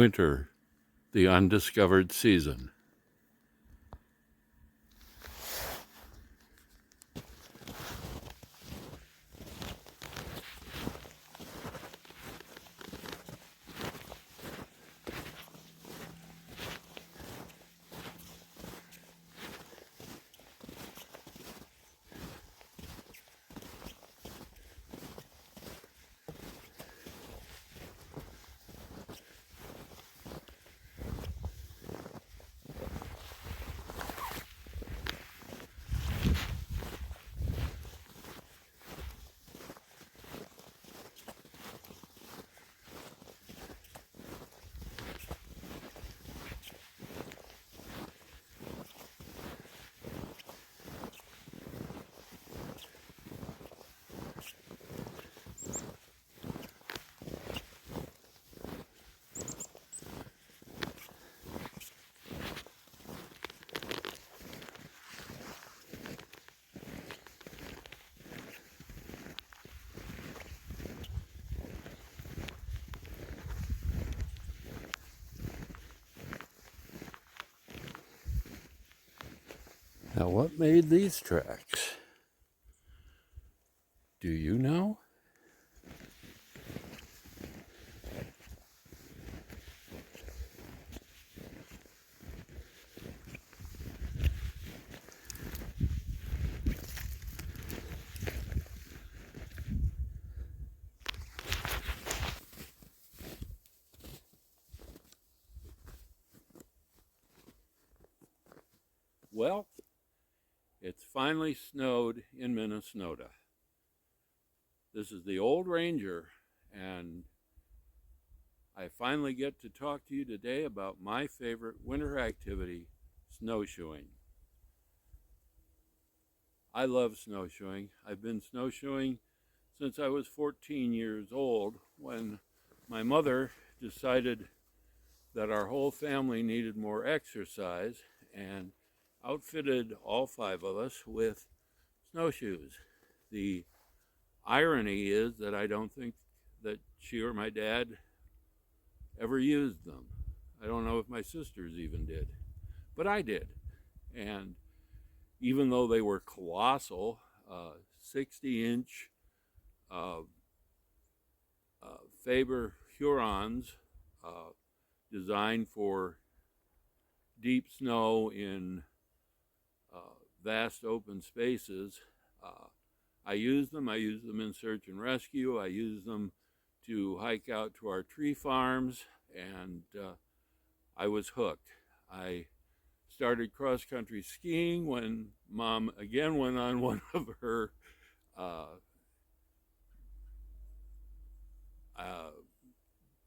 Winter, the undiscovered season. Now, what made these tracks? Do you know? Well, it's finally snowed in Minnesota. This is the Old Ranger, and I finally get to talk to you today about my favorite winter activity, snowshoeing. I love snowshoeing. I've been snowshoeing since I was 14 years old when my mother decided that our whole family needed more exercise and outfitted all 5 of us with snowshoes. The irony is that I don't think that she or my dad ever used them. I don't know if my sisters even did, but I did. And even though they were colossal, 60-inch Faber Hurons, designed for deep snow in vast open spaces. I use them in search and rescue. I use them to hike out to our tree farms, and I was hooked. I started cross-country skiing when Mom again went on one of her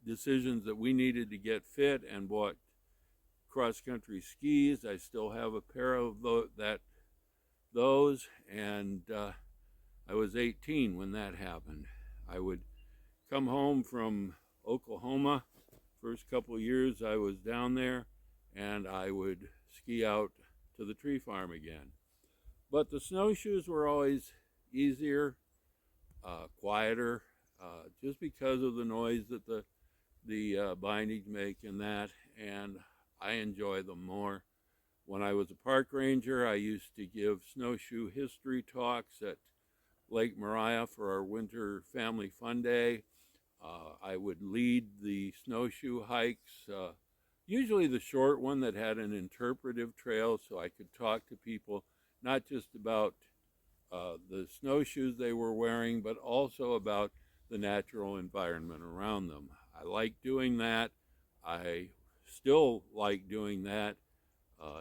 decisions that we needed to get fit and bought cross-country skis. I still have a pair of those, and I was 18 when that happened. I would come home from Oklahoma. First couple of years I was down there, and I would ski out to the tree farm again. But the snowshoes were always easier, quieter, just because of the noise that the bindings make and that, and I enjoy them more. When I was a park ranger, I used to give snowshoe history talks at Lake Mariah for our winter family fun day. I would lead the snowshoe hikes, usually the short one that had an interpretive trail, so I could talk to people not just about the snowshoes they were wearing, but also about the natural environment around them. I like doing that. I still like doing that.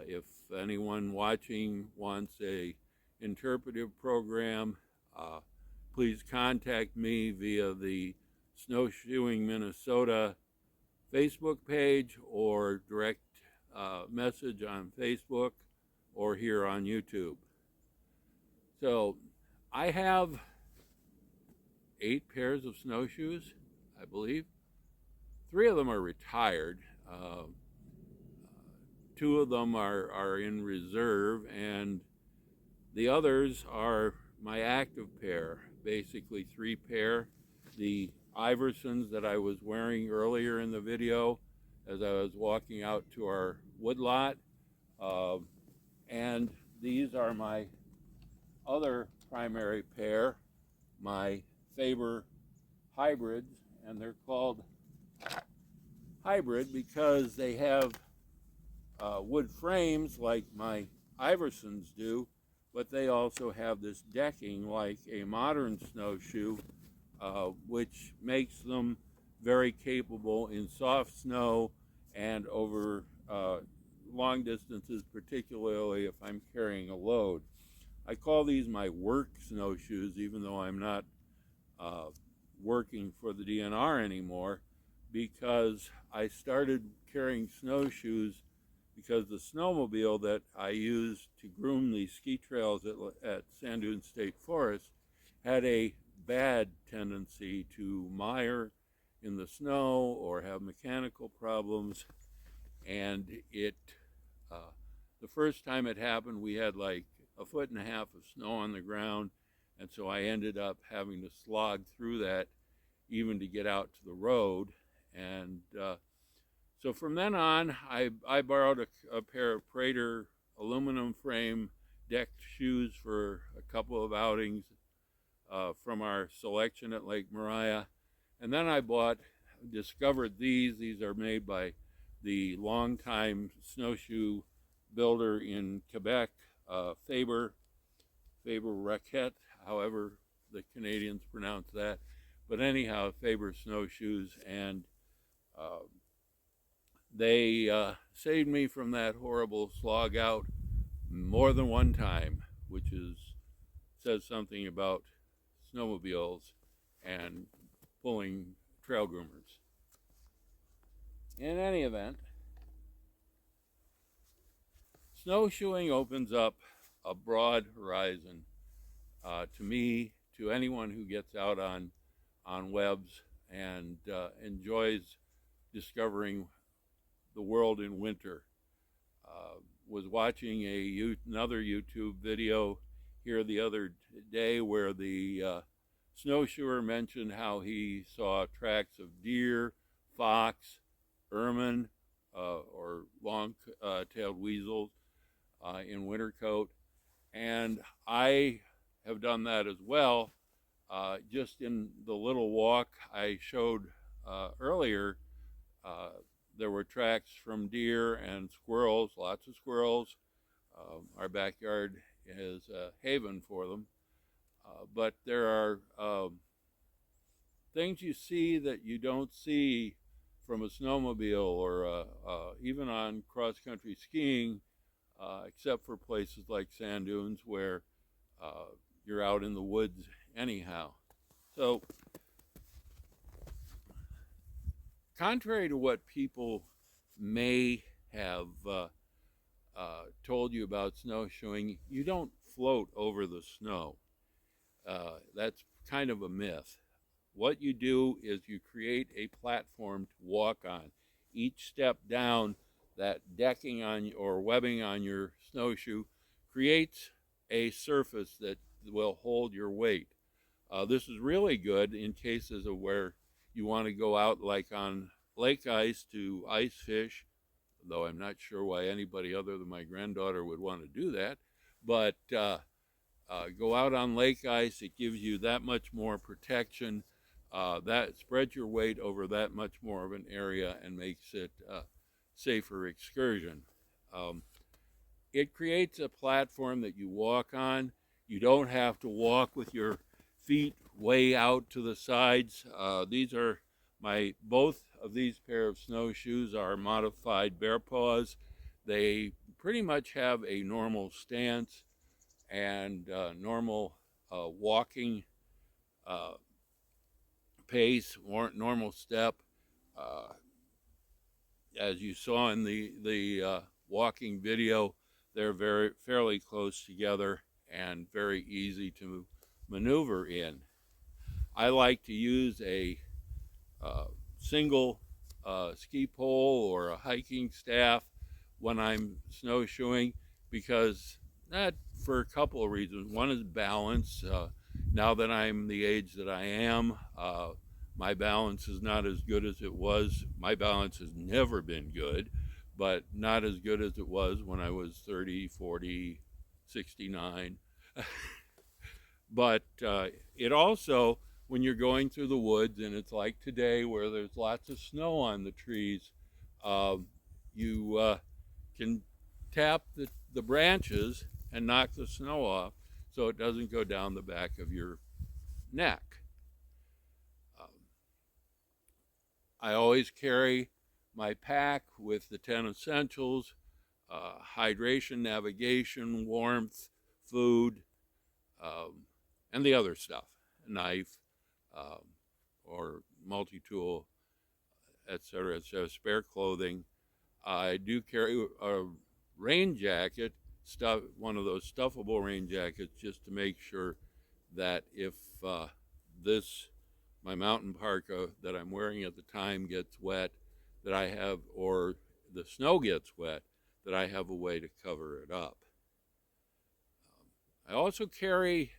If anyone watching wants a interpretive program, please contact me via the Snowshoeing Minnesota Facebook page or direct message on Facebook or here on YouTube. So I have 8 pairs of snowshoes, I believe. 3 of them are retired. 2 of them are in reserve, and the others are my active pair, basically 3 pair. The Iversons that I was wearing earlier in the video, as I was walking out to our woodlot. Uh, and these are my other primary pair, my Faber hybrids, and they're called hybrid because they have wood frames like my Iversons do, but they also have this decking like a modern snowshoe, which makes them very capable in soft snow and over long distances, particularly if I'm carrying a load. I call these my work snowshoes, even though I'm not uh, working for the DNR anymore, because I started carrying snowshoes because the snowmobile that I used to groom the ski trails at Sand Dunes State Forest had a bad tendency to mire in the snow or have mechanical problems. And the first time it happened, we had like a foot and a half of snow on the ground. And so I ended up having to slog through that even to get out to the road. And so from then on, I borrowed a pair of Prater aluminum frame decked shoes for a couple of outings from our selection at Lake Maria. And then I discovered these. These are made by the longtime snowshoe builder in Quebec, Faber Raquette, however the Canadians pronounce that. But anyhow, Faber snowshoes, and they saved me from that horrible slog out more than one time, which says something about snowmobiles and pulling trail groomers. In any event, snowshoeing opens up a broad horizon to me, to anyone who gets out on webs and enjoys discovering the world in winter. Was watching another YouTube video here the other day where the snowshoer mentioned how he saw tracks of deer, fox, ermine, or long-tailed weasels in winter coat. And I have done that as well. Just in the little walk I showed earlier, there were tracks from deer and squirrels, lots of squirrels. Our backyard is a haven for them. But there are things you see that you don't see from a snowmobile or even on cross-country skiing, except for places like sand dunes where you're out in the woods anyhow. So, contrary to what people may have told you about snowshoeing, you don't float over the snow. That's kind of a myth. What you do is you create a platform to walk on. Each step down, that decking on or webbing on your snowshoe creates a surface that will hold your weight. This is really good in cases of where you want to go out like on lake ice to ice fish, though I'm not sure why anybody other than my granddaughter would want to do that. But go out on lake ice, it gives you that much more protection. That spreads your weight over that much more of an area and makes it a safer excursion. It creates a platform that you walk on. You don't have to walk with your feet way out to the sides. These are both of these pair of snowshoes are modified bear paws. They pretty much have a normal stance and normal walking pace, normal step. As you saw in the walking video, they're fairly close together and very easy to maneuver in. I like to use a single ski pole or a hiking staff when I'm snowshoeing, because for a couple of reasons. One is balance. Now that I'm the age that I am, My balance is not as good as it was. My balance has never been good, but not as good as it was when I was 30, 40, 69. But it also, when you're going through the woods, and it's like today where there's lots of snow on the trees, uh, you can tap the branches and knock the snow off so it doesn't go down the back of your neck. Um, I always carry my pack with the 10 essentials, hydration, navigation, warmth, food, um, and the other stuff, a knife, um, or multi-tool, etc., etc., spare clothing. I do carry a rain jacket, one of those stuffable rain jackets, just to make sure that if this, my mountain parka that I'm wearing at the time gets wet, that I have, or the snow gets wet, that I have a way to cover it up. I also carry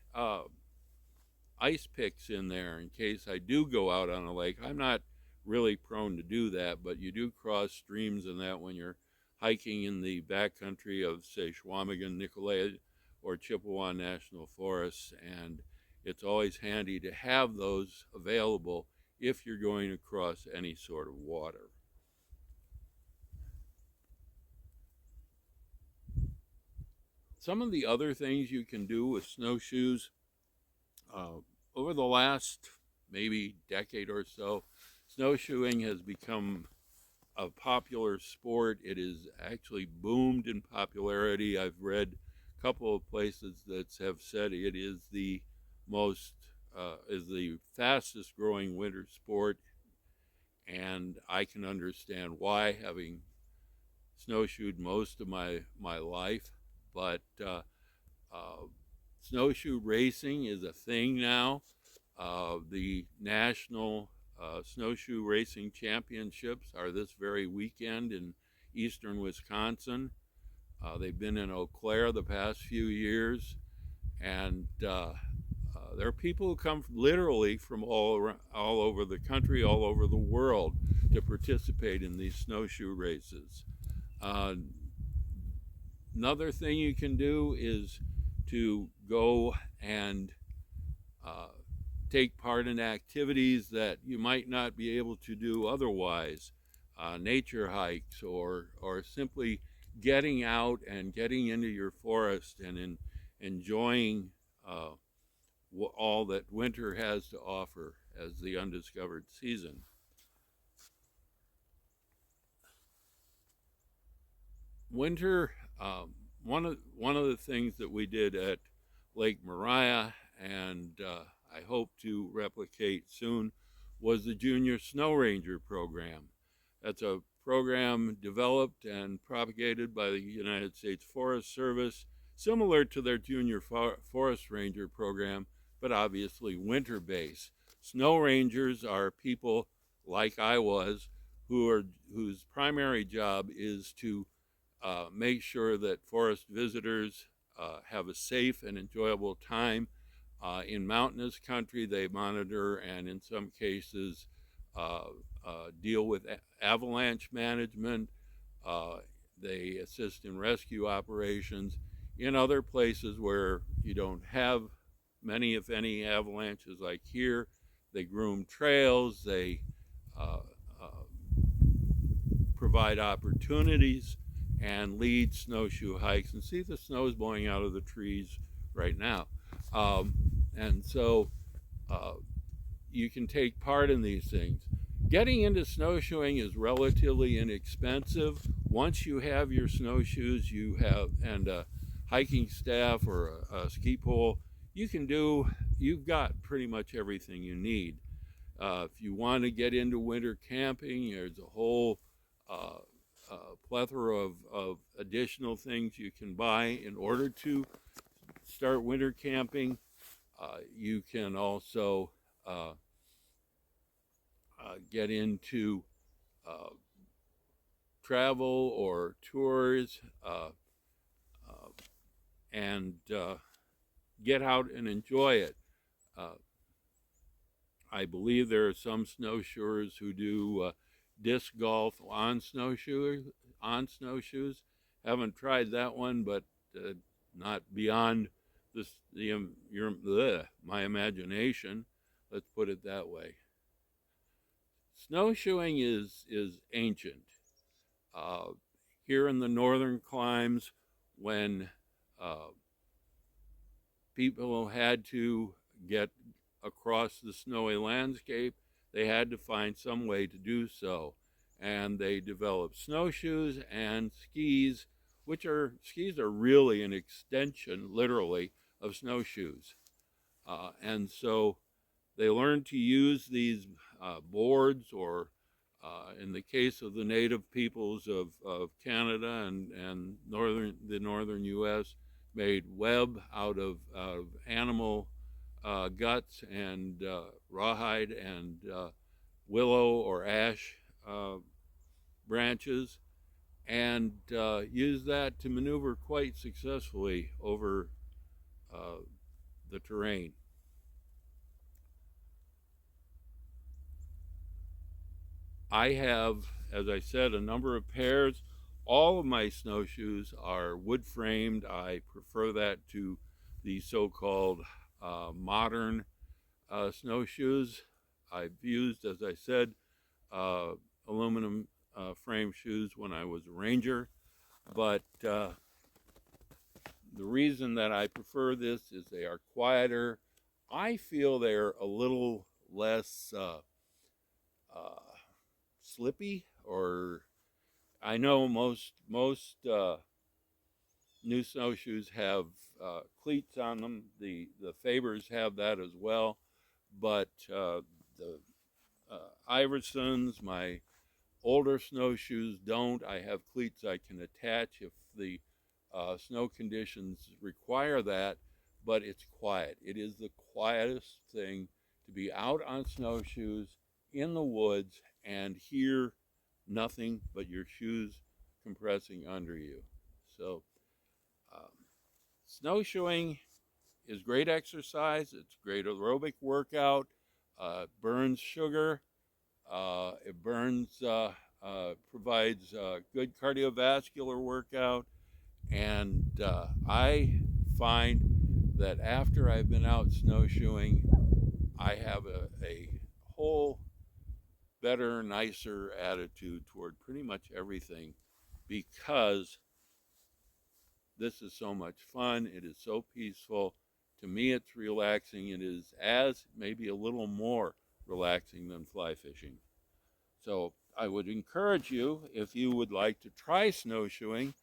ice picks in there in case I do go out on a lake. I'm not really prone to do that, but you do cross streams and that when you're hiking in the backcountry of, say, Chequamegon, Nicolet, or Chippewa National Forests, and it's always handy to have those available if you're going to cross any sort of water. Some of the other things you can do with snowshoes, uh, over the last maybe decade or so, snowshoeing has become a popular sport. It is actually boomed in popularity. I've read a couple of places that have said it is the fastest growing winter sport, and I can understand why, having snowshoed most of my life. But snowshoe racing is a thing now. The National Snowshoe Racing Championships are this very weekend in eastern Wisconsin. They've been in Eau Claire the past few years, and there are people who come literally from all over the country, all over the world, to participate in these snowshoe races. Uh, Another thing you can do is to go and uh, take part in activities that you might not be able to do otherwise, nature hikes, or simply getting out and getting into your forest and enjoying all that winter has to offer as the undiscovered season. Winter, one of the things that we did at Lake Maria, and I hope to replicate soon, was the Junior Snow Ranger program. That's a program developed and propagated by the United States Forest Service, similar to their Junior Forest Ranger program, but obviously winter-based. Snow Rangers are people like I was, whose primary job is to make sure that forest visitors have a safe and enjoyable time. In mountainous country, they monitor and in some cases deal with avalanche management. They assist in rescue operations. In other places where you don't have many, if any, avalanches like here, they groom trails, they uh, uh, provide opportunities and lead snowshoe hikes. And see, the snow is blowing out of the trees right now. And so you can take part in these things. Getting into snowshoeing is relatively inexpensive. Once you have your snowshoes, and a hiking staff or a ski pole, you've got pretty much everything you need. If you want to get into winter camping, there's a whole plethora of additional things you can buy in order to start winter camping. You can also get into travel or tours and get out and enjoy it. I believe there are some snowshoers who do disc golf on snowshoes. Haven't tried that one, but not beyond my imagination. Let's put it that way. Snowshoeing is ancient. Uh, Here in the northern climes, when uh, people had to get across the snowy landscape, they had to find some way to do so. And they developed snowshoes and skis, skis are really an extension, literally, of snowshoes. And so they learned to use these boards, or in the case of the native peoples of Canada and the northern U.S., made web out of animal guts and rawhide and willow or ash branches, and used that to maneuver quite successfully over the terrain. I have, as I said, a number of pairs. All of my snowshoes are wood framed. I prefer that to the so-called modern snowshoes. I've used, as I said, aluminum frame shoes when I was a ranger, but the reason that I prefer this is they are quieter. I feel they're a little less slippy, or I know most new snowshoes have cleats on them. The Fabers have that as well, but the Iversons, my older snowshoes, don't. I have cleats I can attach if the snow conditions require that, but it's quiet. It is the quietest thing to be out on snowshoes in the woods and hear nothing but your shoes compressing under you. So snowshoeing is great exercise. It's great aerobic workout. It burns sugar. Provides good cardiovascular workout. And I find that after I've been out snowshoeing, I have a whole better, nicer attitude toward pretty much everything, because this is so much fun. It is so peaceful. To me, it's relaxing. It is as maybe a little more relaxing than fly fishing. So I would encourage you, if you would like to try snowshoeing.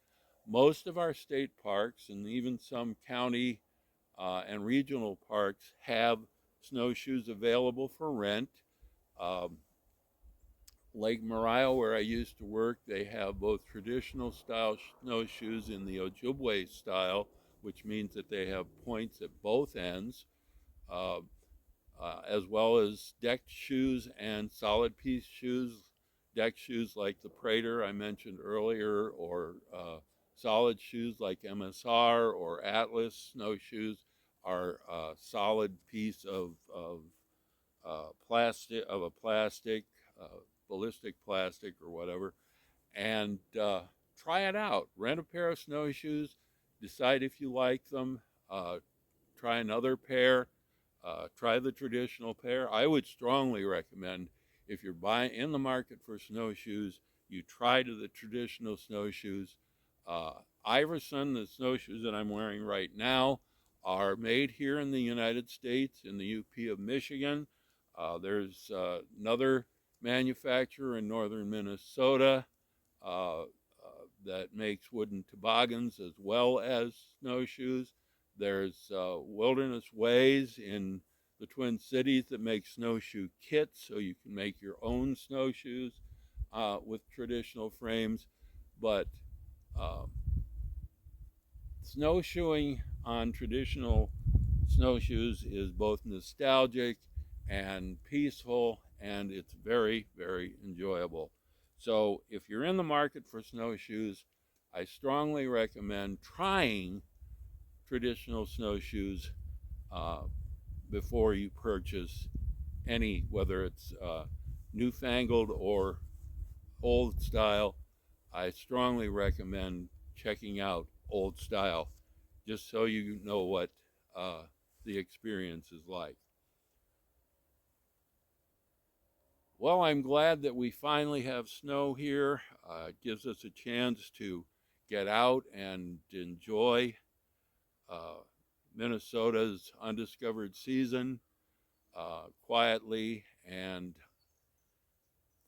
Most of our state parks and even some county and regional parks have snowshoes available for rent. Lake Maria, where I used to work, they have both traditional style snowshoes in the Ojibwe style, which means that they have points at both ends, as well as decked shoes and solid piece shoes. Decked shoes like the Prater I mentioned earlier, or solid shoes like MSR or Atlas snowshoes are a solid piece of plastic, ballistic plastic or whatever, and try it out. Rent a pair of snowshoes, decide if you like them, try another pair, try the traditional pair. I would strongly recommend, if you're in the market for snowshoes, you try the traditional snowshoes. Iverson, the snowshoes that I'm wearing right now, are made here in the United States, in the UP of Michigan. There's another manufacturer in northern Minnesota that makes wooden toboggans as well as snowshoes. There's Wilderness Ways in the Twin Cities that make snowshoe kits, so you can make your own snowshoes with traditional frames. But snowshoeing on traditional snowshoes is both nostalgic and peaceful, and it's very, very enjoyable. So if you're in the market for snowshoes, I strongly recommend trying traditional snowshoes before you purchase any, whether it's newfangled or old style, I strongly recommend checking out old style, just so you know what the experience is like. Well, I'm glad that we finally have snow here. It gives us a chance to get out and enjoy Minnesota's undiscovered season quietly and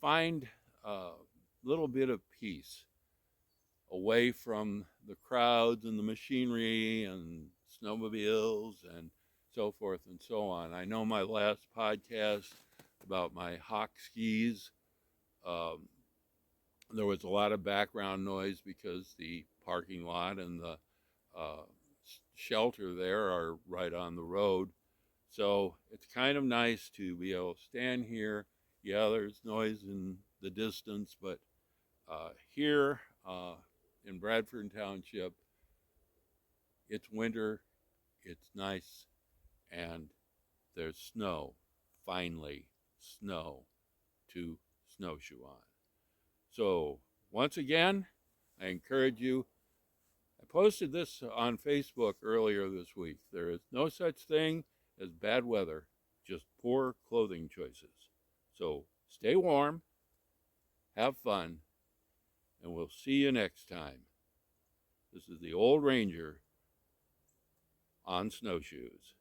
find a little bit of peace away from the crowds and the machinery and snowmobiles and so forth and so on. I know my last podcast about my hawk skis, um, there was a lot of background noise because the parking lot and the uh, shelter there are right on the road. So it's kind of nice to be able to stand here. Yeah, there's noise in the distance, but here in Bradford Township, it's winter, it's nice, and there's snow, finally, snow to snowshoe on. So once again, I encourage you. I posted this on Facebook earlier this week. There is no such thing as bad weather, just poor clothing choices. So stay warm, have fun, and we'll see you next time. This is the Old Ranger on snowshoes.